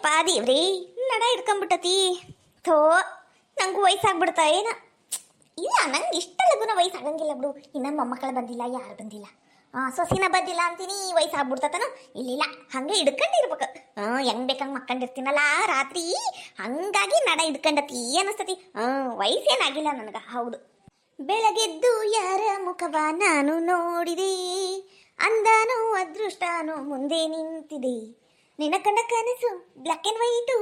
ಯಪ್ಪ ದೇವ್ರಿ ನಡ ಹಿಡ್ಕೊಂಬಿಟ್ಟತಿ. ಥೋ ನಂಗೂ ವಯಸ್ಸಾಗ್ಬಿಡ್ತಾ ಏನ. ಇಲ್ಲ ನಂಗೆ ಇಷ್ಟ ಲಗುನ ವಯಸ್ಸಾಗಂಗಿಲ್ಲ ಬಿಡು. ಇನ್ನ ಮೊಮ್ಮಕ್ಕಳು ಬಂದಿಲ್ಲ, ಯಾರು ಬಂದಿಲ್ಲ. ಸೊಸಿನ ಬಂದಿಲ್ಲ ಅಂತೀನಿ, ವಯಸ್ಸಾಗ್ಬಿಡ್ತತನ. ಇಲ್ಲಿಲ್ಲ ಹಂಗೆ ಹಿಡ್ಕೊಂಡಿರ್ಬೇಕು. ಹೆಂಗ್ ಬೇಕಂಗೆ ಮಕ್ಕಂಡಿರ್ತೀನಲ್ಲ ರಾತ್ರಿ, ಹಂಗಾಗಿ ನಡ ಹಿಡ್ಕೊಂಡತಿ ಅನಿಸ್ತತಿ. ವಯಸ್ಸೇನಾಗಿಲ್ಲ ನನಗೆ. ಹೌದು. ಬೆಳಗೆದ್ದು ಯಾರ ಮುಖವ ನಾನು ನೋಡಿದೆ, ಅಂದಾನು ಅದೃಷ್ಟಾನು ಮುಂದೆ ನಿಂತಿದೆ. ನಿನ್ನ ಕಂಡ ಕನಸು ಬ್ಲಾಕ್ ಅಂಡ್ ವೈಟು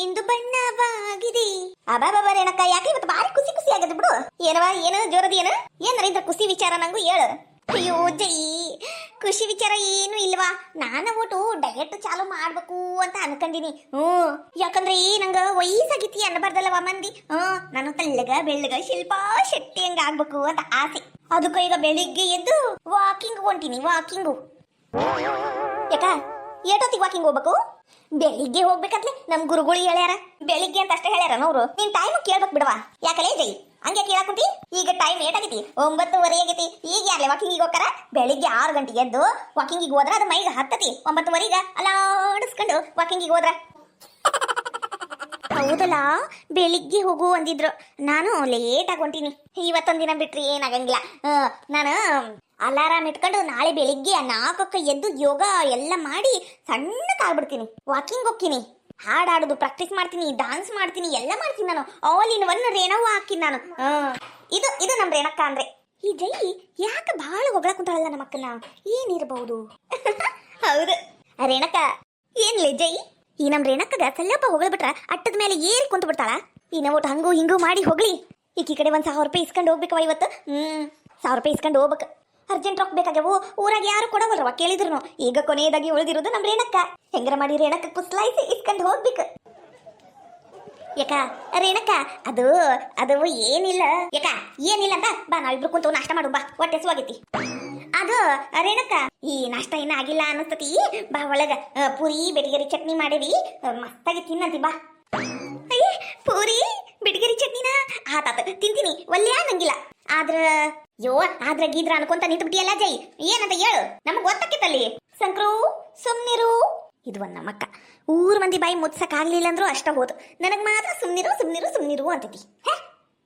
ಇಂದು ಬಣ್ಣವಾಗಿದೆ. ಅಬಾಬಾ ರೇಣಕ್ಕ, ಯಾಕೆ ಇವತ್ತು ಭಾರಿ ಖುಷಿ ಖುಷಿ ಆಗದ ಬಿಡು. ಏನವ ಏನು ಜೋರದಿ ಏನು ಏನಾರ ಇದ್ರ ಖುಷಿ ವಿಚಾರ ನಂಗೂ ಹೇಳು. ಅಯ್ಯೋ ಜೈ, ಖುಷಿ ವಿಚಾರ ಏನು ಇಲ್ವಾ. ನಾನು ಒಟ್ಟು ಡಯಟ್ ಚಾಲು ಮಾಡ್ಬೇಕು ಅಂತ ಅನ್ಕೊಂಡಿನಿ. ಯಾಕಂದ್ರೆ ನಂಗ ವಯಸ್ಸಾಗಿತಿ ಅನ್ನಬಾರ್ದಲ್ಲವ ಮಂದಿ. ನಾನು ತೆಳ್ಳಗ ಬೆಳ್ಳಗ ಶಿಲ್ಪಾ ಶೆಟ್ಟಿ ಹಂಗ ಆಗ್ಬೇಕು ಅಂತ ಆಸೆ. ಅದಕ್ಕ ಈಗ ಬೆಳಿಗ್ಗೆ ಎದ್ದು ವಾಕಿಂಗ್ ಹೊಂಟಿನಿ. ವಾಕಿಂಗು ಯಾಕ ಏಟೊತ್ತಿಗೆ ವಾಕಿಂಗ್ ಹೋಗ್ಬೇಕು? ಬೆಳಿಗ್ಗೆ ಹೋಗ್ಬೇಕಂತ್ಲೆ ನಮ್ ಗುರುಗಳು ಹೇಳ್ಯಾರ. ಬೆಳಿಗ್ಗೆ ಅಂತ ಅಷ್ಟೇ ಹೇಳ್ಯಾರ ನೋರು. ನಿನ್ ಟೈಮ್ ಕೇಳ್ಬೇಕು ಬಿಡವಾ. ಯಾಕಲೇ ಜೈ ಹಂಗೆ ಕೇಳಾಕುಂತಿ? ಈಗ ಟೈಮ್ ಏಟಾಗೈತಿ? 9:30 ಆಗೈತಿ. ಈಗ ಯಾರ್ಲೆ ವಾಕಿಂಗಿಗೆ ಹೋಗ್ತಾರ? ಬೆಳಿಗ್ಗೆ 6 ಗಂಟೆಗೆ ಎದ್ದು ವಾಕಿಂಗಿಗೆ ಹೋದ್ರ ಅದು ಮೈಗೆ ಹತ್ತತಿ. 9:30 ಅಲಾಡಿಸ್ಕೊಂಡು ವಾಕಿಂಗಿಗೆ ಹೋದ್ರ. ಹೌದಲ್ಲ, ಬೆಳಿಗ್ಗೆ ಹೋಗು ಅಂದಿದ್ರು. ನಾನು ಲೇಟಾಗಿ ಹೊಂಟೀನಿ. ಇವತ್ತೊಂದಿನ ಬಿಟ್ರಿ ಏನಾಗಂಗಿಲ್ಲ. ನಾನು ಅಲಾರಾಮ್ ಇಟ್ಕೊಂಡು ನಾಳೆ ಬೆಳಿಗ್ಗೆ 4ಕ್ಕೆ ಎದ್ದು ಯೋಗ ಎಲ್ಲ ಮಾಡಿ ಸಣ್ಣಕ್ಕಾಗ್ಬಿಡ್ತೀನಿ. ವಾಕಿಂಗ್ ಹೋಗ್ತೀನಿ, ಹಾಡಾಡೋದು ಪ್ರಾಕ್ಟೀಸ್ ಮಾಡ್ತೀನಿ, ಡಾನ್ಸ್ ಮಾಡ್ತೀನಿ, ಎಲ್ಲ ಮಾಡ್ತೀನಿ. ನಾನು ಆಲ್ ಇನ್ ಒನ್ ರೇಣವ್ವ ಹಾಕಿನಿ ನಾನು. ಇದು ನಮ್ ರೇಣಕ್ಕ ಅಂದ್ರೆ. ಈ ಜೈ ಯಾಕೆ ಭಾಳ ಹೊಗಳಕುಂತಾಳಲ್ಲ ನಮ್ಮ ಅಕ್ಕನ, ಏನಿರಬಹುದು? ಹೌದು ರೇಣಕ್ಕ. ಏನ್ಲೇ ಜೈ, ಈ ನಮ್ ರೇಣಕ್ಕಗ ಸ್ವಲ್ಪ ಹೊಗಳ್ಬಿಟ್ರ ಅಟ್ಟದ ಮೇಲೆ ಏರಿ ಕುಂತ ಬಿಡ್ತಾಳ. ಈ ನಾವು ಹಂಗೂ ಹಿಂಗೂ ಮಾಡಿ ಹೋಗ್ಲಿ. ಈಕಿ ಕಡೆ 1,000 ರೂಪಾಯಿ ಇಸ್ಕೊಂಡು ಹೋಗ್ಬೇಕವ ಇವತ್ತು. 1,000 ರೂಪಾಯಿ ಇಸ್ಕೊಂಡು ಹೋಗ್ಬೇಕು. ಅರ್ಜೆಂಟ್ ರೊಕ್ಕ ಬೇಕಾಗ್ಯವು. ಊರಾಗ ಯಾರು ಕೊಡವಲ್ರವ ಕೇಳಿದ್ರು. ಈಗ ಕೊನೆಯದಾಗಿ ಉಳಿದಿರೋದು ನಮ್ ರೇಣಕ್ಕ. ಹೆಂಗರ ಮಾಡಿ ರೇಣಕ್ಕ ಪುಸ್ಲಾಯಿಸಿ ಇಸ್ಕೊಂಡು ಹೋಗ್ಬೇಕು. ಯಾಕ ರೇಣಕ್ಕ, ಅದು ಏನಿಲ್ಲ. ಯಾಕ ಏನಿಲ್ಲ ಅಂತ ಬಾ, ನಾವಿಬ್ರು ಕುಂತು ನಾಷ್ಟ ಮಾಡು ಬಾ, ಹೊಟ್ಟೆ ಹಸುವಾಗೈತಿ. ಅದು ರೇಣಕ್ಕ, ಈ ನಾಷ್ಟ ಇನ್ನ ಆಗಿಲ್ಲ ಅನ್ನಿಸ್ತತಿ. ಬಾ ಒಳಗ ಪೂರಿ ಬೆಟಗರಿ ಚಟ್ನಿ ಮಾಡೇವಿ, ಮಸ್ತಾಗಿ ತಿನ್ನಂತಿ ಬಾ. ಅಯ್ಯೇ ಪೂರಿ ಬೆಟಗರಿ ಚಟ್ನಿನ ಆತಾತ ತಿಂತೀನಿ, ಒಲ್ಲೆ ಅನ್ನಂಗಿಲ್ಲ. ಆದ್ರ ಗೀದ್ರ ಅನ್ಕೊಂತ ನಿಂತ್ಬಿಟ್ಟಿಯಲ್ಲ ಜೈ, ಏನಂತ ಹೇಳು, ನಮಗ್ ಗೊತ್ತಾಕಿತ್ತಲ್ಲಿ. ಸಂಕ್ರು ಸುಮ್ನಿರು. ಇದು ಒಂದ್ ನಮ್ಮಕ್ಕ. ಊರ್ ಮಂದಿ ಬಾಯಿ ಮುತ್ಸಕ್ ಆಗ್ಲಿಲ್ಲ ಅಂದ್ರು ಅಷ್ಟ ಹೋದು. ನನಗ್ ಮಾತ್ರ ಸುಮ್ನಿರು ಸುಮ್ನಿರು ಸುಮ್ನಿರು ಅಂತತಿ.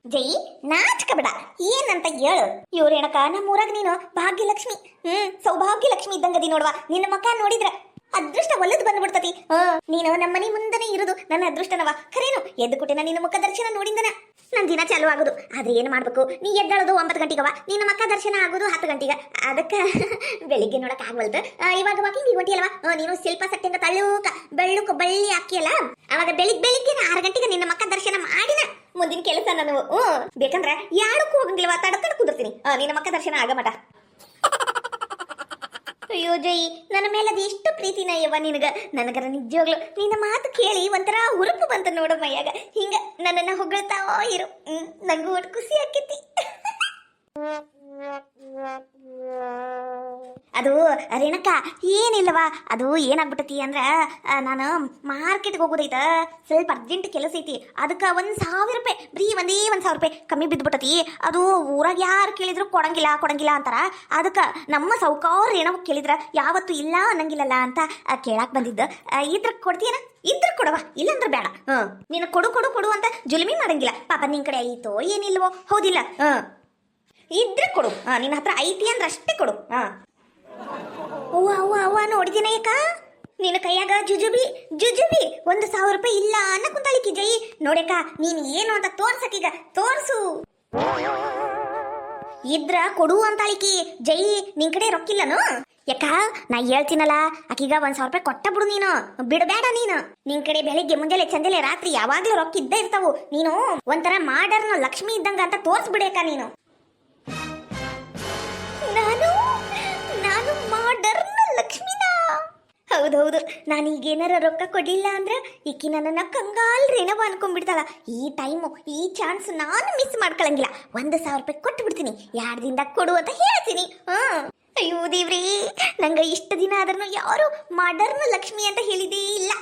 ಜೈ ನಾಚಕ ಬಿಡ, ಏನಂತ ಹೇಳು. ಇವ್ರೇನಕ ನಮ್ಮೂರಾಗ ನೀನು ಭಾಗ್ಯಲಕ್ಷ್ಮಿ, ಸೌಭಾಗ್ಯಲಕ್ಷ್ಮಿ ಇದ್ದಂಗದಿ ನೋಡ್ವಾ. ನಿನ್ನ ಮಕ್ಕ ನೋಡಿದ್ರ ಅದೃಷ್ಟ ಒಲ್ಲದ್ ಬಂದ್ಬಿಡ್ತತಿ. ನೀನು ನಮ್ಮನೆ ಮುಂದನೆ ಇರುದು ನನ್ನ ಅದೃಷ್ಟನವ. ಖರೇನು ಎದ್ದು ಕುಟ್ಟಿನ ನಿನ್ನ ಮುಖ ದರ್ಶನ ನೋಡಿಂದನ ನನ್ ದಿನ ಚಾಲು ಆಗುದು. ಆದ್ರೆ ಏನ್ ಮಾಡ್ಬೇಕು, ನೀ ಎದ್ದಾಳೋದು 9 ಗಂಟೆಗವ, ನಿನ್ನ ಮಕ್ಕ ದರ್ಶನ ಆಗೋದು 10 ಗಂಟೆಗ. ಅದಕ್ಕ ಬೆಳಿಗ್ಗೆ ನೋಡಕ್ ಆಗ್ವಲ್ದು. ಇವಾಗ ವಾಕಿಂಗ್ ಹೊಂಟಿಯಲ್ವಾ, ನೀನು ಶಿಲ್ಪ ಸಟ್ಟೆಂದ ತಳ್ಳೂಕ ಬೆಳ್ಳುಕ ಬಳ್ಳಿ ಹಾಕಿಯಲ್ಲ, ಅವಾಗ ಬೆಳಿಗ್ಗೆ 6 ಗಂಟೆಗೆ ನಿನ್ನ ಮಕ್ಕ ದರ್ಶನ ಮಾಡಿನ ಮುಂದಿನ ಕೆಲಸ ನಾನು. ಬೇಕಂದ್ರ ಯಾಡಕ್ಕೂ ಹೋಗಂಗಿಲ್ವಾ, ತಡ್ಕೊಂಡು ಕುದಿರ್ತೀನಿ ನಿನ್ನ ಮಕ್ಕ ದರ್ಶನ ಆಗ ಮಟ. ಅಯ್ಯೋ ಜೈ, ನನ್ನ ಮೇಲೆ ಅದು ಎಷ್ಟು ಪ್ರೀತಿನ ಯವ್ವ ನಿನಗ. ನನಗರ ನಿಜವಾಗ್ಲು ನಿನ್ನ ಮಾತು ಕೇಳಿ ಒಂಥರ ಹುರುಪು ಬಂತ ನೋಡ ಮೈಯಾಗ. ಹಿಂಗ ನನ್ನನ್ನ ಹೊಗಳ್ತಾ ಇರು, ನಂಗೂ ಒಟ್ಟು ಖುಷಿ ಆಕೈತಿ. ಅದು ರೇಣಕ್ಕ ಏನಿಲ್ಲವಾ, ಅದು ಏನಾಗ್ಬಿಟ್ಟತಿ ಅಂದ್ರ ನಾನು ಮಾರ್ಕೆಟ್ಗೆ ಹೋಗೋದೈತ, ಸ್ವಲ್ಪ ಅರ್ಜೆಂಟ್ ಕೆಲಸ ಐತಿ. ಅದಕ್ಕೆ 1,000 ರೂಪಾಯಿ ಬರೀ ಒಂದೇ 1,000 ರೂಪಾಯಿ ಕಮ್ಮಿ ಬಿದ್ದುಬಿಟ್ಟತಿ. ಅದು ಊರಾಗ ಯಾರು ಕೇಳಿದ್ರು ಕೊಡಂಗಿಲ್ಲ ಅಂತಾರ. ಅದಕ್ಕೆ ನಮ್ಮ ಸೌಕಾರ ಏನೋ ಕೇಳಿದ್ರ ಯಾವತ್ತು ಇಲ್ಲ ಅನ್ನಂಗಿಲ್ಲಲ್ಲ ಅಂತ ಕೇಳಾಕ್ ಬಂದಿದ್ದ. ಇದ್ರ ಕೊಡ್ತೀಯನ? ಇದ್ರ ಕೊಡವ, ಇಲ್ಲಂದ್ರ ಬೇಡ. ನೀನು ಕೊಡು ಅಂತ ಜುಲ್ಮಿ ಮಾಡಂಗಿಲ್ಲ. ಪಾಪ ನಿನ್ ಕಡೆ ಐತೋ ಏನಿಲ್ವೋ, ಹೌದಿಲ್ಲ? ಇದ್ರೆ ಕೊಡು. ನಿನ್ನ ಹತ್ರ ಐತಿ ಅಂದ್ರೆ ಅಷ್ಟೇ ಕೊಡು. ಅವ್ವ ನೋಡಿದಿನ ಯಾಕ ನಿನ್ನ ಕೈಯಾಗ ಜುಜುಬಿ 1,000 ರೂಪಾಯಿ ಇಲ್ಲ ಅನ್ನ ಕುಂತಾಳಿಕಿ ಜೈ. ನೋಡ್ಯಾಕ ನೀನ್ ಏನು ಅಂತ ತೋರ್ಸಕೀಗ ತೋರ್ಸು. ಇದ್ರ ಕೊಡು ಅಂತಾಳಿಕಿ ಜೈ. ನಿನ್ ಕಡೆ ರೊಕ್ಕಿಲ್ಲನು? ಯಾಕ ನಾ ಹೇಳ್ತೀನಲ್ಲ, ಆಕಿಗ 1,000 ರೂಪಾಯಿ ಕೊಟ್ಟ ಬಿಡು. ನೀನು ಬಿಡಬೇಡ. ನೀನು ನಿನ್ ಕಡೆ ಬೆಳಿಗ್ಗೆ ಮುಂಜಾನೆ ಚಂದಲೆ ರಾತ್ರಿ ಯಾವಾಗ್ಲೂ ರೊಕ್ಕ ಇದ್ದೇ ಇರ್ತಾವು. ನೀನು ಒಂಥರ ಮಾಡರ್ನ್ ಲಕ್ಷ್ಮಿ ಇದ್ದಂಗ ಅಂತ ತೋರ್ಸ್ಬಿಡೇಕ ನೀನು. ನಾನು ಮಾಡರ್ನ ಲಕ್ಷ್ಮಿನಾ? ಹೌದೌದು. ನಾನೀಗ ಏನಾರ ರೊಕ್ಕ ಕೊಡ್ಲಿಲ್ಲ ಅಂದ್ರ ಈಕಿ ನನ್ನನ್ನ ಕಂಗಾಲ್ ರೇಣವ ಅನ್ಕೊಂಡ್ಬಿಡ್ತಾಳ. ಈ ಟೈಮು ಈ ಚಾನ್ಸ್ ನಾನು ಮಿಸ್ ಮಾಡ್ಕೊಳಂಗಿಲ್ಲ. 1,000 ರೂಪಾಯಿ ಕೊಟ್ಟು ಬಿಡ್ತೀನಿ, 2 ದಿನದಾಗ ಕೊಡು ಅಂತ ಹೇಳ್ತೀನಿ. ಅಯ್ಯೋ ದೇವ್ರಿ, ನಂಗ ಇಷ್ಟ ದಿನ ಆದ್ರೂ ಯಾರು ಮಾಡರ್ನ ಲಕ್ಷ್ಮಿ ಅಂತ ಹೇಳಿದೇ ಇಲ್ಲ.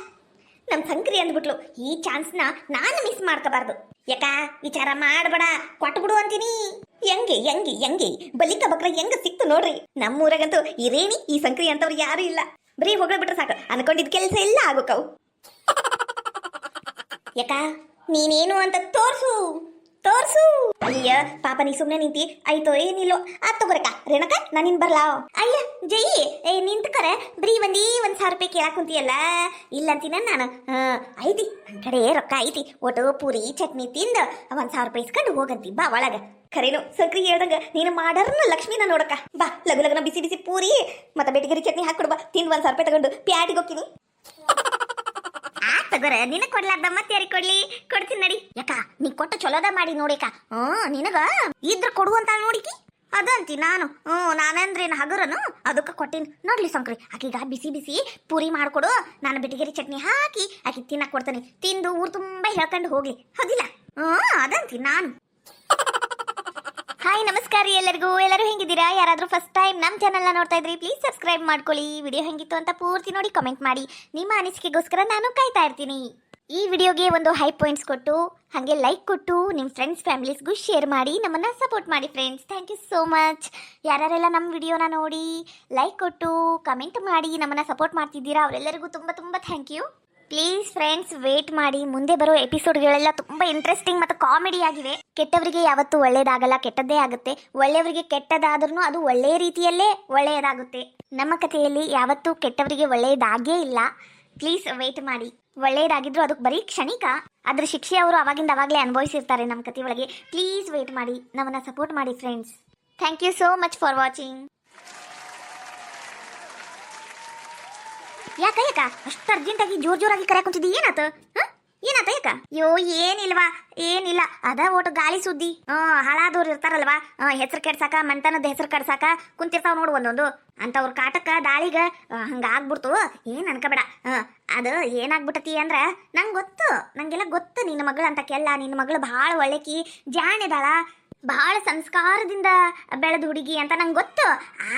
ನಮ್ ಸಂಕ್ರಿ ಅಂದ್ಬಿಟ್ಲು, ಈ ಚಾನ್ಸ್ನ ನಾನು ಮಿಸ್ ಮಾಡ್ಕೋಬಾರ್ದು. ಯಾಕ ವಿಚಾರ ಮಾಡ್ಬೇಡ, ಕೊಟ್ಬಿಡು ಅಂತೀನಿ. ಹೆಂಗೆ ಬಲಿಕ ಬಕ್ರ ಹೆಂಗ ಸಿಕ್ತು ನೋಡ್ರಿ. ನಮ್ಮೂರಾಗಂತೂ ಈ ರೇಣಿ ಈ ಸಂಕ್ರಿ ಅಂತವ್ರು ಯಾರು ಇಲ್ಲ. ಬರೀ ಹೋಗ್ಬಿಟ್ರೆ ಸಾಕು, ಅನ್ಕೊಂಡಿದ್ ಕೆಲಸ ಎಲ್ಲ ಆಗೋಕವು. ಯಾಕ ನೀನೇನು ಅಂತ ತೋರ್ಸು ತೋರ್ಸು. ಅಯ್ಯ ಪಾಪ ನೀ ಸುಮ್ನೆ ನಿಂತಿ ಆಯ್ತೋ ಏನಿಲ್ಲೋ ಆತ್ ತಗೋರಕ್ಕ ರೇಣಕ ನಾನಿನ್ ಬರ್ಲಾ. ಅಯ್ಯ ಜೈ ನಿಂತ್ಕರೆ ಬರೀ ಒಂದ್ 1,000 ರೂಪಾಯಿ ಕೇಳಾಕ್ ಕುಂತಿಯಲ್ಲ, ಇಲ್ಲ ಅಂತೀನ ನಾನು. ಐತಿ ನನ್ ಕಡೆ ರೊಕ್ಕ ಐತಿ, ಒಟ್ಟು ಪೂರಿ ಚಟ್ನಿ ತಿಂದ 1,000 ರೂಪಾಯಿ ಇಸ್ಕೊಂಡು ಹೋಗಂತಿ ಬಾ ಒಳಗ. ಖರೇನು ಸಕ್ರಿ ಹೇಳ್ದಂಗ ನೀನು ಮಾಡರ್ನ ಲಕ್ಷ್ಮಿನ ನೋಡಕ್ಕ ಬಾ. ಲಗನ ಬಿಸಿ ಬಿಸಿ ಪೂರಿ ಮತ್ತೆ ಬೆಟಗರಿ ಚಟ್ನಿ ಹಾಕೊಡು ಬಾ. ತಿಂದ್ 1,000 ರೂಪಾಯಿ ತಗೊಂಡು ಪ್ಯಾಟಿಗೆ ಹೋಗ್ತೀನಿ. ತಗೋರ ನಿನಗ ಕೊಡ್ಲಾರ್ದ ಮತ್ತೆ ಯಾರಿಗೆ ಕೊಡ್ಲಿ, ಕೊಡ್ತೀನಿ ನಡಿ. ಯಾಕ ನೀ ಕೊಟ್ಟ ಚಲೋದ ಮಾಡಿ ನೋಡಿಕ. ನಿನಗ ಇದ್ರ ಕೊಡುವಂತ ನೋಡಿಕಿ ಅದಂತಿ ನಾನು. ನಾನಂದ್ರೇನು ಹಗರನು ಅದಕ್ಕೆ ಕೊಟ್ಟಿನಿ ನೋಡ್ಲಿ ಸಂಕ್ರಿ. ಆಕಿಗ ಬಿಸಿ ಬಿಸಿ ಪೂರಿ ಮಾಡ್ಕೊಡು, ನಾನು ಬೆಟಗರಿ ಚಟ್ನಿ ಹಾಕಿ ಆಕಿ ತಿನ್ನಕ್ ಕೊಡ್ತೀನಿ. ತಿಂದು ಊರ್ ತುಂಬಾ ಹೇಳ್ಕೊಂಡು ಹೋಗ್ಲಿ, ಹೌದಿಲ್ಲ? ಅದಂತಿ ನಾನು. ಹಾಯ್ ನಮಸ್ಕಾರ ಎಲ್ಲರಿಗೂ. ಎಲ್ಲರೂ ಹೆಂಗಿದ್ದೀರಾ? ಯಾರಾದ್ರೂ ಫಸ್ಟ್ ಟೈಮ್ ನಮ್ಮ ಚಾನಲ್ನ ನೋಡ್ತಾ ಇದ್ರಿ ಪ್ಲೀಸ್ ಸಬ್ಸ್ಕ್ರೈಬ್ ಮಾಡ್ಕೊಳ್ಳಿ. ವಿಡಿಯೋ ಹೆಂಗಿತ್ತು ಅಂತ ಪೂರ್ತಿ ನೋಡಿ ಕಮೆಂಟ್ ಮಾಡಿ. ನಿಮ್ಮ ಅನಿಸಿಕೆಗೋಸ್ಕರ ನಾನು ಕಾಯ್ತಾ ಇರ್ತೀನಿ. ಈ ವಿಡಿಯೋಗೆ ಒಂದು ಹೈ ಪಾಯಿಂಟ್ಸ್ ಕೊಟ್ಟು ಹಾಗೆ ಲೈಕ್ ಕೊಟ್ಟು ನಿಮ್ಮ ಫ್ರೆಂಡ್ಸ್ ಫ್ಯಾಮಿಲೀಸ್ಗೂ ಶೇರ್ ಮಾಡಿ ನಮ್ಮನ್ನ ಸಪೋರ್ಟ್ ಮಾಡಿ friends. Thank you so much. ಯಾರ್ಯಾರೆಲ್ಲ ನಮ್ಮ ವಿಡಿಯೋನ ನೋಡಿ ಲೈಕ್ ಕೊಟ್ಟು ಕಮೆಂಟ್ ಮಾಡಿ ನಮ್ಮನ್ನ ಸಪೋರ್ಟ್ ಮಾಡ್ತಿದ್ದೀರಾ ಅವರೆಲ್ಲರಿಗೂ ತುಂಬ ತುಂಬ thank you. Please friends wait ಮಾಡಿ, ಮುಂದೆ ಬರೋ ಎಪಿಸೋಡ್ಗಳೆಲ್ಲ ತುಂಬ ಇಂಟ್ರೆಸ್ಟಿಂಗ್ ಮತ್ತು ಕಾಮಿಡಿ ಆಗಿವೆ. ಕೆಟ್ಟವರಿಗೆ ಯಾವತ್ತೂ ಒಳ್ಳೇದಾಗಲ್ಲ, ಕೆಟ್ಟದ್ದೇ ಆಗುತ್ತೆ. ಒಳ್ಳೆಯವರಿಗೆ ಕೆಟ್ಟದಾದ್ರೂ ಅದು ಒಳ್ಳೆಯ ರೀತಿಯಲ್ಲೇ ಒಳ್ಳೆಯದಾಗುತ್ತೆ. ನಮ್ಮ ಕಥೆಯಲ್ಲಿ ಯಾವತ್ತೂ ಕೆಟ್ಟವರಿಗೆ ಒಳ್ಳೆಯದಾಗೇ ಇಲ್ಲ. ಪ್ಲೀಸ್ ವೇಟ್ ಮಾಡಿ. ಒಳ್ಳೆಯದಾಗಿದ್ರು ಅದಕ್ಕೆ ಬರೀ ಕ್ಷಣಿಕ, ಅದ್ರ ಶಿಕ್ಷೆ ಅವರು ಅವಾಗಿಂದ ಅವಾಗಲೇ ಅನುಭವಿಸಿರ್ತಾರೆ ನಮ್ಮ ಕಥೆ ಒಳಗೆ. ಪ್ಲೀಸ್ ವೇಟ್ ಮಾಡಿ, ನಮ್ಮನ್ನ ಸಪೋರ್ಟ್ ಮಾಡಿ friends. Thank you so much for watching. ಯಾಕ ಅಷ್ಟು ಅರ್ಜೆಂಟಾಗಿ ಜೋರಾಗಿ ಕರೆಯ ಕುಂತಿದ್ದಿ? ಏನಾತ ಏನಾತ ಯಾಕ? ಅಯ್ಯೋ ಏನಿಲ್ವಾ, ಏನಿಲ್ಲ. ಅದ ಒಟ್ಟು ಗಾಳಿ ಸುದ್ದಿ. ಹಾಳಾದವ್ರು ಇರ್ತಾರಲ್ವಾ, ಹೆಸರು ಕೆಡ್ಸಾಕ ಮಂತನದ ಹೆಸರು ಕಡ್ಸಾಕ ಕುಂತಿರ್ತಾವ ನೋಡು ಒಂದೊಂದು. ಅಂತವ್ರ ಕಾಟಕ್ಕ ದಾಳಿಗ ಹಂಗ ಆಗ್ಬಿಡ್ತು. ಏನ್ ಅನ್ಕಬೇಡ. ಅದು ಏನಾಗ್ಬಿಟ್ಟತಿ ಅಂದ್ರ ನಂಗೆ ಗೊತ್ತು, ನಂಗೆಲ್ಲ ಗೊತ್ತು. ನಿನ್ನ ಮಗಳು ಅಂತಕ್ಕೆಲ್ಲ ನಿನ್ನ ಮಗಳು ಭಾಳ ಒಳ್ಳೆಕಿ, ಜಾಣಿದಾಳ, ಬಹಳ ಸಂಸ್ಕಾರದಿಂದ ಬೆಳೆದ ಹುಡುಗಿ ಅಂತ ನಂಗೆ ಗೊತ್ತು.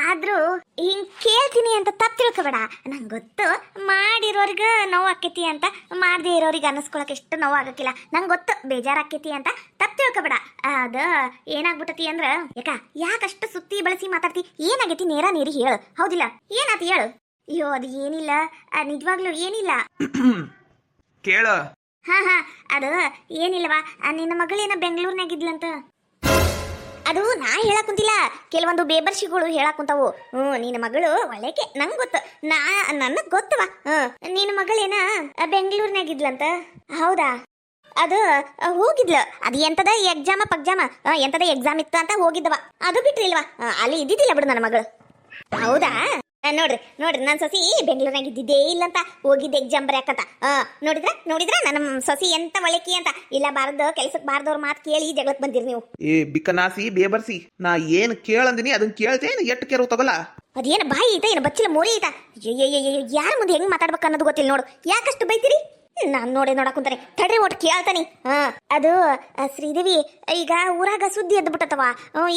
ಆದ್ರೂ ಹಿಂಗ್ ಕೇಳ್ತೀನಿ ಅಂತ ತಪ್ಪು ತಿಳ್ಕೊಬೇಡ. ನಂಗೆ ಗೊತ್ತು ಮಾಡಿರೋರ್ಗ ನೋವು ಆಕೈತಿ ಅಂತ, ಮಾಡದೇ ಇರೋರಿಗೆ ಅನ್ನಿಸ್ಕೊಳಕ್ ಎಷ್ಟು ನೋವು ಆಗಕ್ಕಿಲ್ಲ. ನಂಗೆ ಗೊತ್ತು ಬೇಜಾರಾಕೈತಿ ಅಂತ ತಪ್ಪು ತಿಳ್ಕೊಬೇಡ. ಅದ ಏನಾಗ್ಬಿಟ್ಟತಿ ಅಂದ್ರ ಯಾಕಷ್ಟು ಸುತ್ತಿ ಬಳಸಿ ಮಾತಾಡ್ತಿ? ಏನಾಗೈತಿ ನೇರ ನೀರಿ ಹೇಳು, ಹೌದಿಲ್ಲ? ಏನಾತಿ ಹೇಳು. ಅಯ್ಯೋ ಅದು ಏನಿಲ್ಲ, ನಿಜವಾಗ್ಲೂ ಏನಿಲ್ಲ. ಕೇಳ. ಹಾ ಅದು ಏನಿಲ್ಲವಾ, ನಿನ್ನ ಮಗಳೇನ ಬೆಂಗಳೂರಿನಾಗಿದ್ಲಂತ. ಅದು ನಾ ಹೇಳಕ್ ಕುಂತಿಲ್ಲ, ಕೆಲವೊಂದು ಬೇಬರ್ಷಿಗಳು ಹೇಳಕ್ ಕುಂತಾವು. ನಿನ್ನ ಮಗಳು ಒಳ್ಳೆಕೆ, ನಂಗೆ ಗೊತ್ತು, ನನಗ್ ಗೊತ್ತವ. ನಿನ್ನ ಮಗಳೇನ ಬೆಂಗಳೂರಿನಾಗಿದ್ಲಂತ. ಹೌದಾ? ಅದು ಹೋಗಿದ್ಲ. ಅದು ಎಂತದ ಎಂತದ ಎಕ್ಸಾಮ್ ಇತ್ತು ಅಂತ ಹೋಗಿದ್ದವ. ಅದು ಬಿಟ್ರಿಲ್ವಾ, ಅಲ್ಲಿ ಇದ್ದಿದ್ದಿಲ್ಲ ಬಿಡು ನನ್ನ ಮಗಳು. ಹೌದಾ? ನೋಡ್ರಿ ನನ್ನ ಸೊಸಿ ಬೆಂಗಳೂರಿನಾಗ ಇದ್ದಿದ್ದೇ ಇಲ್ಲಂತ, ಹೋಗಿದ್ದೆ ಎಕ್ಸಾಮ್ ಬರ್ಯಾಕಂತ. ನೋಡಿದ್ರ ನನ್ನ ಸೊಸಿ ಎಂತ ಒಳಕಿ ಅಂತ. ಇಲ್ಲ ಬಾರದ ಕೆಲ್ಸಕ್ಕೆ ಬಾರದವ್ರ ಮಾತು ಕೇಳಿ ಜಗಳಕ್ಕೆ ಬಂದಿರಿ ನೀವು. ಏ ಬಿಕನಾಸಿ ಬೇಬರ್ಸಿ, ನಾ ಏನ್ ಕೇಳಂದಿನಿ ಅದನ್ನ ಕೇಳ್ತೇನೆ. ಎಷ್ಟು ಕೇರು ತಗೋಲ್ಲ. ಅದೇನು ಬಾಯಿ ಐತ, ಏನು ಬಚ್ಚಿಲ್ಲ ಮೋರಿ ಐತ? ಯಾರ ಮುಂದೆ ಹೆಂಗ್ ಮಾತಾಡ್ಬೇಕು ಅನ್ನೋದು ಗೊತ್ತಿಲ್ಲ ನೋಡು. ಯಾಕಷ್ಟು ಬೈತೀರಿ? ನಾನ್ ನೋಡಕ್ ಕುಂತಾನೆ, ತಡ್ರಿ ಒಟ್ಟು ಕೇಳ್ತಾನಿ. ಅದು ಶ್ರೀದೇವಿ, ಈಗ ಊರಾಗ ಸುದ್ದಿ ಎದ್ದು ಬಿಟ್ಟತವ.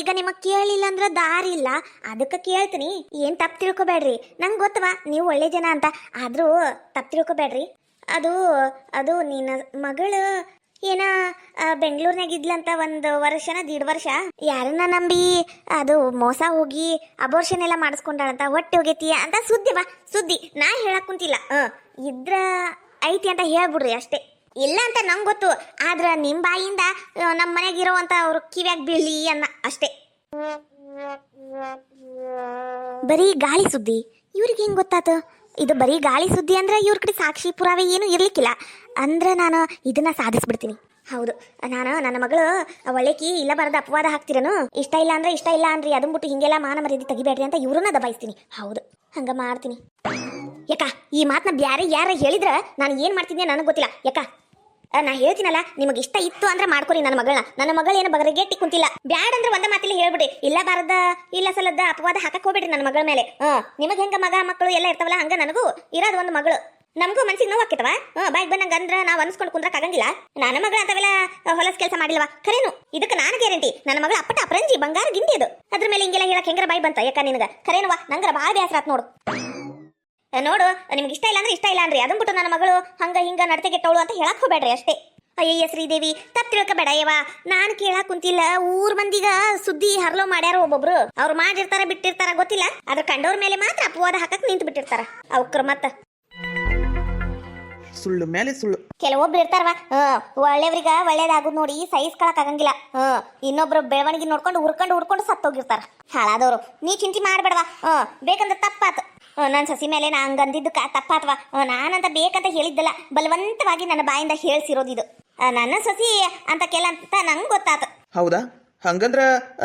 ಈಗ ನಿಮಗ್ ಕೇಳಿಲ್ಲ ಅಂದ್ರ ದಾರಿ ಇಲ್ಲ, ಅದಕ್ಕೆ ಕೇಳ್ತೀನಿ. ಏನ್ ತಪ್ಪು ತಿಳ್ಕೊಬೇಡ್ರಿ, ನಂಗೆ ಗೊತ್ತವ ನೀವು ಒಳ್ಳೆ ಜನ ಅಂತ. ಆದ್ರೂ ತಪ್ಪು ತಿಳ್ಕೊಬೇಡ್ರಿ. ಅದು ನಿನ್ನ ಮಗಳು ಏನ ಬೆಂಗಳೂರಿನಾಗಿದ್ಲಂತ. 1 ವರ್ಷನ 1.5 ವರ್ಷ ಯಾರನ್ನ ನಂಬಿ ಅದು ಮೋಸ ಹೋಗಿ ಅಬೋರ್ಷನ್ ಎಲ್ಲ ಮಾಡಿಸ್ಕೊಂಡಾಳಂತ, ಹೊಟ್ಟೆ ಹೋಗೈತಿ ಅಂತ ಸುದ್ದಿ. ನಾ ಹೇಳಕ್ ಕುಂತಿಲ್ಲ. ಇದ್ರ ಐತಿ ಅಂತ ಹೇಳ್ಬಿಡ್ರಿ ಅಷ್ಟೇ. ಇಲ್ಲ ಅಂತ ನಂಗೆ ಗೊತ್ತು, ಆದ್ರ ನಿಮ್ ಬಾಯಿಂದ ನಮ್ಮ ಮನೆಗಿರೋ ಅಂತ ಅವ್ರು ಕಿವ್ಯಾಗ ಬೀಳಿ ಅನ್ನ ಅಷ್ಟೇ. ಬರೀ ಗಾಳಿ ಸುದ್ದಿ, ಇವ್ರಿಗೆ ಹೆಂಗ್ ಗೊತ್ತಾತು? ಇದು ಬರೀ ಗಾಳಿ ಸುದ್ದಿ ಅಂದ್ರೆ ಇವ್ರ ಕಡೆ ಸಾಕ್ಷಿ ಪುರಾವೆ ಏನು ಇರ್ಲಿಕ್ಕಿಲ್ಲ. ಅಂದ್ರೆ ನಾನು ಇದನ್ನ ಸಾಧಿಸ್ಬಿಡ್ತೀನಿ. ಹೌದು, ನಾನು ನನ್ನ ಮಗಳು ಒಳ್ಳೆಕಿ ಇಲ್ಲ ಬರದ ಅಪವಾದ ಹಾಕ್ತಿರನು. ಇಷ್ಟ ಇಲ್ಲ ಅಂದ್ರೆ ಇಷ್ಟ ಇಲ್ಲ ಅನ್ರಿ, ಅದನ್ ಬಿಟ್ಟು ಹಿಂಗೆಲ್ಲ ಮಾನ ಮರ್ಯಾದೆ ತೆಗಿಬೇಡ್ರಿ ಅಂತ ಇವ್ರನ್ನ ದಬಾಯಿಸ್ತೀನಿ. ಹೌದು, ಹಂಗ ಮಾಡ್ತೀನಿ. ಈ ಮಾತನ್ನ ಬ್ಯಾರೆ ಯಾರ ಹೇಳಿದ್ರ ನಾನು ಏನ್ ಮಾಡ್ತಿದ್ದೆ ನನಗೆ ಗೊತ್ತಿಲ್ಲ. ನಾ ಹೇಳ್ತೀನಲ್ಲ, ನಿಮಗೆ ಇಷ್ಟ ಇತ್ತು ಅಂದ್ರೆ ಮಾಡ್ಕೊರಿ ನನ್ನ ಮಗಳನ್ನ. ನನ್ನ ಮಗಳೇನು ಬಗರಗೆಟ್ಟಿ ಕುಂತಿಲ್ಲ. ಬ್ಯಾಡ್ ಅಂದ್ರೆ ಒಂದ ಮಾತಿಲ್ಲ ಹೇಳ್ಬಿಡ್ರಿ. ಇಲ್ಲ ಬಾರದ ಇಲ್ಲ ಸಲದ ಅಪವಾದ ಹಾಕಕ್ ಹೋಗ್ಬಿಡ್ರಿ ನನ್ನ ಮಗಳ ಮೇಲೆ. ನಿಮಗೆ ಹೆಂಗ ಮಕ್ಕಳು ಎಲ್ಲ ಇರ್ತಾವಲ್ಲ, ಹಂಗ ನನಗೂ ಇರೋದು ಒಂದು ಮಗಳು. ನಮಗೂ ಮನ್ಸಿಗೆ ನೋವು ಆಕೈತವ. ಬಾಯ್ ಬಂದಂಗ ಅಂದ್ರ ನಾವ್ ಅನ್ಸ್ಕೊಂಡು ಕುಂದ್ರಕ್ ಆಗಂಗಿಲ್ಲ. ನನ್ನ ಮಗಳ ಅಂತವೆಲ್ಲ ಹೊಲಸ್ ಕೆಲಸ ಮಾಡಿಲ್ವಾ? ಖರೇನು ಇದಕ್ಕೆ ನಾನು ಗ್ಯಾರಂಟಿ. ನನ್ನ ಮಗಳ ಅಪ್ಪಟ ಅಪರಂಜಿ ಬಂಗಾರ ಗಿಂಡಿ ಅದು. ಅದ್ರ ಮೇಲೆ ಹಿಂಗೆಲ್ಲ ಹೇಳಕ್ ಹೆಂಗಾರ ಬಾಯ್ ಬಂತ? ನಿನಗ ಖರೇನುವಾ? ನಂಗರ ಬಾಳ ಬೇಸರ ಆತ್ ನೋಡು. ನಿಮ್ಗೆ ಇಷ್ಟ ಇಲ್ಲ ಅಂದ್ರೆ ಇಷ್ಟ ಇಲ್ಲ ಅನ್ರಿ, ಅದನ್ ಬಿಟ್ಟು ನನ್ನ ಮಗಳು ಹಂಗ ಹಿಂಗ ನಡತೆಗೆಟ್ಟವಳು ಅಂತ ಹೇಳಕ್ ಹೋಗ್ಬೇಡ್ರಿ ಅಷ್ಟೇ. ಅಯ್ಯಯ್ಯ ಶ್ರೀದೇವಿ, ತಪ್ಪು ತಿಳ್ಕೊಬೇಡ ಯವ್ವ. ನಾನು ಕೇಳಾಕ್ ಕುಂತಿಲ್ಲ. ಊರ್ ಮಂದಿಗ ಸುದ್ದಿ ಹರ್ಲೋ ಮಾಡ್ಯಾರ ಒಬ್ಬೊಬ್ರು. ಅವ್ರು ಮಾಡಿರ್ತಾರ ಬಿಟ್ಟಿರ್ತಾರ ಗೊತ್ತಿಲ್ಲ. ಅದ್ರ ಕಂಡವ್ರ ಮೇಲೆ ಮಾತ್ರ ಅಪವಾದ ಹಾಕಕ್ ನಿಂತು ಬಿಟ್ಟಿರ್ತಾರ. ಅವಕ್ರ ಮತ್ತ ಸುಳ್ಳು ಮೇಲೆ ಸುಳ್ಳು. ಕೆಲವೊಬ್ರು ಇರ್ತಾರವ ಒಳ್ಳೆಯವ್ರಿಗ ಒಳ್ಳೇದಾಗುದ್ ನೋಡಿ ಸಹಿಸ್ಕೊಳಕ್ ಆಗಂಗಿಲ್ಲ. ಇನ್ನೊಬ್ರು ಬೆಳವಣಿಗೆ ನೋಡ್ಕೊಂಡು ಉರ್ಕೊಂಡು ಸತ್ತೋಗಿರ್ತಾರ ಹಾಳಾದವ್ರು. ನೀ ಚಿಂತೆ ಮಾಡ್ಬೇಡವಾ. ಬೇಕಂದ್ರೆ ತಪ್ಪಾತು. ನನ್ನ ಸಸಿ ಮೇಲೆ ನಾ ಹಂಗಂದಿದ್ದಕ್ಕ ತಪ್ಪಾತ್ವ. ನಾನಂತ ಬೇಕಂತ ಹೇಳಿದ್ದಲ್ಲ, ಬಲವಂತವಾಗಿ ನನ್ನ ಬಾಯಿಂದ ಹೇಳ್ಸಿರೋದಿದು. ನನ್ನ ಸಸಿ ಅಂತ ಕೆಲ ಅಂತ ನಂಗೆ ಗೊತ್ತಾತು. ಹೌದಾ? ಹಂಗಂದ್ರ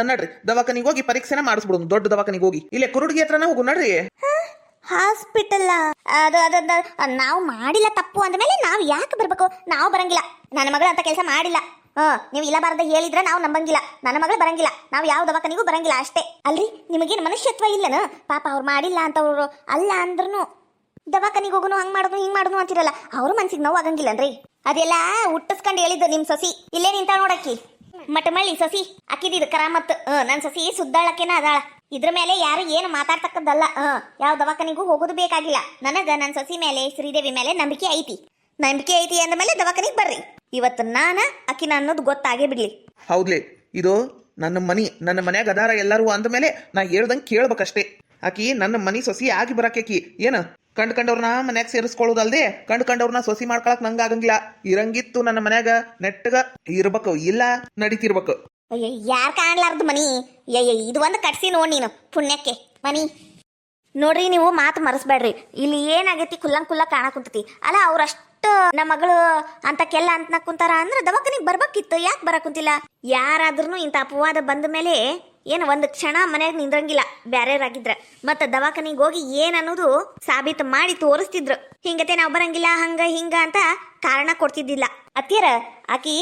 ನಡ್ರಿ ದವಾಖಾನಿಗೆ ಹೋಗಿ ಪರೀಕ್ಷೆನ ಮಾಡಿಸ್ಬಿಡೋದು. ದೊಡ್ಡ ದವಾಖಾನಿಗೆ ಹೋಗಿ ಇಲ್ಲೇ ಕುರುಡಿಗೆ ಹತ್ರನ ಹೋಗು ನಡ್ರಿ. ಹಾಸ್ಪಿಟಲ್ ಅದು ನಾವು ಮಾಡಿಲ್ಲ ತಪ್ಪು ಅಂದಮೇಲೆ ನಾವು ಯಾಕೆ ಬರ್ಬೇಕು? ನಾವು ಬರಂಗಿಲ್ಲ. ನನ್ನ ಮಗಳು ಅಂತ ಕೆಲಸ ಮಾಡಿಲ್ಲ. ನೀವು ಇಲ್ಲ ಬಾರದ ಹೇಳಿದ್ರೆ ನಾವು ನಂಬಂಗಿಲ್ಲ. ನನ್ನ ಮಗಳು ಬರಂಗಿಲ್ಲ. ನಾವು ಯಾವ ದವಾಖಾನಿಗೂ ಬರಂಗಿಲ್ಲ ಅಷ್ಟೇ. ಅಲ್ರಿ, ನಿಮಗೇನು ಮನುಷ್ಯತ್ವ ಇಲ್ಲನ? ಪಾಪ ಅವ್ರು ಮಾಡಿಲ್ಲ ಅಂತವ್ರು ಅಲ್ಲ ಅಂದ್ರೂ ದವಾಖಾನಿಗೆ ಹೋಗೋನು ಹಂಗ್ ಮಾಡೋದು ಹಿಂಗ್ ಮಾಡೋದು ಅಂತಿರಲ್ಲ, ಅವ್ರ ಮನ್ಸಿಗೆ ನೋವು ಆಗಂಗಿಲ್ಲನ್ರಿ. ಅದೆಲ್ಲ ಹುಟ್ಟಿಸ್ಕೊಂಡು ಹೇಳಿದ್ದು ನಿಮ್ ಸೊಸಿ. ಇಲ್ಲೇ ನಿಂತ ನೋಡಕ್ಕಿ ಮಟ ಮಳ್ಳಿ ಸೊಸಿ ಅಕ್ಕಿದಿದ್ ಕರಾಮತ್. ನನ್ ಸೊಸಿ ಸುದ್ದಾಳಕ್ಕೇನ ಅದಾಳ. ಇದ್ರ ಮೇಲೆ ಯಾರು ಏನು ಮಾತಾಡ್ತಕ್ಕದ್ದಲ್ಲ. ಯಾವ ದವಾಖಾನಿಗೂ ಹೋಗೋದು ಬೇಕಾಗಿಲ್ಲ. ನನಗ ನನ್ನ ಸೊಸಿ ಮೇಲೆ ಶ್ರೀದೇವಿ ಮೇಲೆ ನಂಬಿಕೆ ಐತಿ ಅಂದ ಮೇಲೆ ದವಾಖಾನಿಗೆ ಬರ್ರಿ. ಇವತ್ತು ಅಕ್ಕಿನ ಅನ್ನೋದು ಗೊತ್ತಾಗೇ ಬಿಡ್ಲಿ. ಹೌದ್ಲಿ, ಇದು ನನ್ನ ಮನಿ. ನನ್ನ ಮನ್ಯಾಗ ಅದಾರ ಎಲ್ಲರೂ ಅಂದಮೇಲೆ ನಾ ಹೇಳ್ದಂಗೆ ಕೇಳ್ಬೇಕಷ್ಟೇ. ಆಕಿ ನನ್ನ ಮನಿ ಸೊಸಿ ಆಗಿ ಬರಕಿ ಏನು ಕಂಡ್ಕಂಡವ್ರನ್ನ ಮನ್ಯಾಗ ಸೇರಿಸ್ಕೊಳ್ಳೋದಲ್ದೆ ಕಂಡ್ಕಂಡವ್ರನ್ನ ಸೊಸಿ ಮಾಡ್ಕೊಳಕ್ ನಂಗೆ ಆಗಂಗಿಲ್ಲ. ಇರಂಗಿತ್ತು ನನ್ನ ಮನ್ಯಾಗ ನೆಟ್ಟಗ ಇರ್ಬೇಕು, ಇಲ್ಲ ನಡೀತಿರ್ಬೇಕು. ಯಾರ್ ಕಾಣ್ಲಾರ್ದು ಮನಿ. ಇದು ಒಂದು ಕಟ್ಸಿ ನೋಡ್ ನೀನು ಪುಣ್ಯಕ್ಕೆ ಮನಿ. ನೋಡ್ರಿ, ನೀವು ಮಾತು ಮರೆಸ್ಬೇಡ್ರಿ. ಇಲ್ಲಿ ಏನಾಗೈತಿ ಕುಲ್ಲ ಕಾಣಕುಂತತಿ ಅಲ್ಲ. ಅವ್ರಷ್ಟು ನಮ್ಮ ಮಗಳು ಅಂತ ಕೆಲ್ಲ ಅಂತ ಕುಂತಾರ ಅಂದ್ರೆ ದವಾಖಾನಿಗೆ ಬರ್ಬೇಕಿತ್ತು. ಯಾಕೆ ಬರಕುಂತಿಲ್ಲ? ಯಾರಾದ್ರೂ ಇಂಥ ಅಪವಾದ ಬಂದ ಮೇಲೆ ಏನು ಒಂದು ಕ್ಷಣ ಮನೆಯಾಗ ನಿಂದ್ರಂಗಿಲ್ಲ ಬ್ಯಾರೇರಾಗಿದ್ರ. ಮತ್ತ ದವಾಖಾನಿಗೆ ಹೋಗಿ ಏನನ್ನೋದು ಸಾಬೀತು ಮಾಡಿ ತೋರಿಸ್ತಿದ್ರು. ಹಿಂಗತೆ ನಾವು ಬರಂಗಿಲ್ಲ ಹಂಗ ಹಿಂಗ ಅಂತ ಕಾರಣ ಕೊಡ್ತಿದ್ದಿಲ್ಲ. ಅತ್ತಿಯರ ಆಕಿ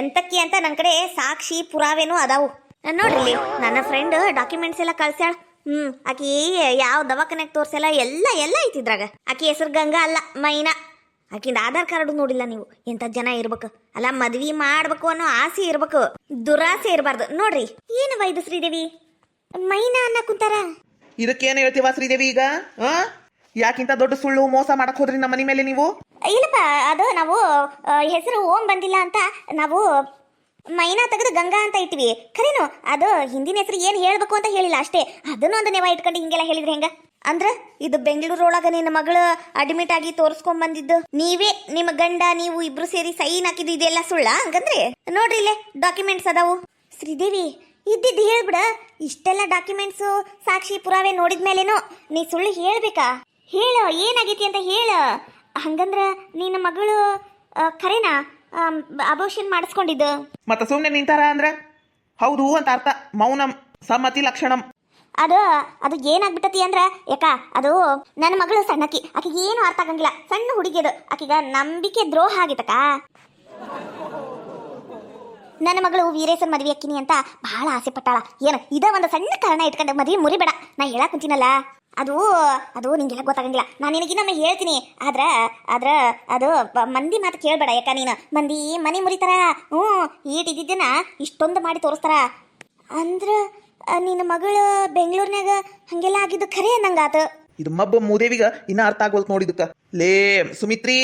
ಎಂತಕ್ಕಿ ಅಂತ ನನ್ನ ಕಡೆ ಸಾಕ್ಷಿ ಪುರಾವೆನೂ ಅದಾವು. ನೋಡ್ರಿ, ನನ್ನ ಫ್ರೆಂಡ್ ಡಾಕ್ಯುಮೆಂಟ್ಸ್ ಎಲ್ಲ ಕಳ್ಸ್ಯಾಳ. ಆಕಿ ಯಾವ ದವಾಖಾನೆಗೆ ತೋರ್ಸಲ್ಲ, ಎಲ್ಲ ಐತಿದ್ರಾಗ. ಆಕಿ ಹೆಸರು ಗಂಗಾ ಅಲ್ಲ, ಮೈನಾ. ಆಕಿಂದ ಆಧಾರ್ ಕಾರ್ಡ್ ನೋಡಿಲ್ಲ ನೀವು. ಎಂತ ಜನ ಇರ್ಬೇಕು ಅಲ್ಲ, ಮದ್ವಿ ಮಾಡ್ಬೇಕು ಅನ್ನೋ ಆಸೆ ಇರ್ಬೇಕು, ದುರಾಸೆ ಇರಬಾರ್ದು. ನೋಡ್ರಿ, ಏನವ ಇದು ಶ್ರೀದೇವಿ ಮೈನಾ ಅನ್ನ ಕುಂತಾರ. ಇದಕ್ಕೇನು ಹೇಳ್ತೀವ ಶ್ರೀದೇವಿ ಈಗ? ಯಾಕಿಂತ ದೊಡ್ಡ ಸುಳ್ಳು ಮೋಸ ಮಾಡಕ್ ಹೋದ್ರಿ ನಮ್ಮ ಮನಿ ಮೇಲೆ ನೀವು? ಇಲ್ಲಪ್ಪ, ಅದು ನಾವು ಹೆಸರು ಓಂ ಬಂದಿಲ್ಲ ಅಂತ ನಾವು ಮೈನಾ ತೆಗೆದು ಗಂಗಾ ಅಂತ ಇಟ್ವಿ. ಖರೇನು ಅದು ಹಿಂದಿನ ಹೆಸರು ಏನು ಹೇಳ್ಬೇಕು ಅಂತ ಹೇಳಿಲ್ಲ ಅಷ್ಟೇ. ಅದನ್ನು ಒಂದು ನೆವ ಇಟ್ಕೊಂಡು ಹಿಂಗೆಲ್ಲ ಹೇಳಿದ್ರೆ ಹೆಂಗ? ಅಂದ್ರ ಇದು ಬೆಂಗಳೂರೊಳಗ ನಿನ್ನ ಮಗಳು ಅಡ್ಮಿಟ್ ಆಗಿ ತೋರಿಸ್ಕೊಂಡ್ ಬಂದಿದ್ದು ನೀವೇ, ನಿಮ್ಮ ಗಂಡ ನೀವು ಇಬ್ರು ಸೇರಿ ಸೈನ್ ಹಾಕಿದ್ದು ಇದೆಲ್ಲ ಸುಳ್ಳ? ಹಂಗಂದ್ರೆ ನೋಡ್ರಿ, ಇಲ್ಲೇ ಡಾಕ್ಯುಮೆಂಟ್ಸ್ ಅದಾವು. ಶ್ರೀದೇವಿ ಇದ್ದಿದ್ದು ಹೇಳ್ಬಿಡ. ಇಷ್ಟೆಲ್ಲ ಡಾಕ್ಯುಮೆಂಟ್ಸು ಸಾಕ್ಷಿ ಪುರಾವೆ ನೋಡಿದ್ಮೇಲೇನೋ ನೀ ಸುಳ್ಳು ಹೇಳ್ಬೇಕಾ? ಹೇಳು, ಏನಾಗೈತಿ ಅಂತ ಹೇಳ. ಹಂಗಂದ್ರ ನಿನ್ನ ಮಗಳು ಖರೇನಾ ಅಬೋಷನ್ ಮಾಡಿಸ್ಕೊಂಡಿದ್ದು? ಮತ್ತ ಸುಮ್ನೆ ನಿಂತಾರ ಅಂದ್ರ ಹೌದು ಅಂತ ಅರ್ಥ. ಮೌನಂ ಸಮ್ಮತಿ ಲಕ್ಷಣಂ. ಅದು ಏನಾಗ್ಬಿಟ್ಟತಿ ಅಂದ್ರ ಯಾಕ, ಅದು ನನ್ನ ಮಗಳು ಸಣ್ಣಕ್ಕಿ. ಆಕಿಗೆ ಏನು ಅರ್ಥ ಆಗಂಗಿಲ್ಲ. ಸಣ್ಣ ಹುಡುಗಿದು. ಆಕಿಗ ನಂಬಿಕೆ ದ್ರೋಹ ಆಗಿತಕ. ನನ್ನ ಮಗಳು ವೀರೇಶನ್ ಮದ್ವೆ ಅಕ್ಕಿನಿ ಅಂತ ಬಹಳ ಆಸೆ ಪಟ್ಟಾಳ. ಏನು ಇದ ಒಂದು ಸಣ್ಣ ಕಾರಣ ಇಟ್ಕೊಂಡು ಮದ್ವೆ ಮುರಿಬೇಡ. ನಾ ಹೇಳಕ್ ಕುಂತೀನಲ್ಲ, ಅದು ನಿಂಗೆಲ್ಲ ಗೊತ್ತಾಗಂಗಿಲ್ಲ. ನಾನು ನಿನಗಿನ್ನೊಮ್ಮೆ ಹೇಳ್ತೀನಿ. ಆದ್ರ ಅದು ಮಂದಿ ಮಾತು ಕೇಳ್ಬೇಡ. ಯಾಕ ನೀನು ಮಂದಿ ಮನೆ ಮುರಿತಾರ. ಈಟಿದ್ದನ್ನ ಇಷ್ಟೊಂದು ಮಾಡಿ ತೋರಿಸ್ತಾರ. ಅಂದ್ರ ನಿನ್ನ ಮಗಳು ಬೆಂಗಳೂರಿನಾಗ ಹಂಗೆಲ್ಲ ಆಗಿದ್ದು ಖರೆ ಅನ್ನಂಗಾತ. ಇದು ಮಬ್ಬ ಮೂದೇವಿಗ ಇನ್ನ ಅರ್ಥ ಆಗೋಲ್ತು ನೋಡಿದಕ್ಕ. ಲೇ ಸುಮಿತ್ರಿ,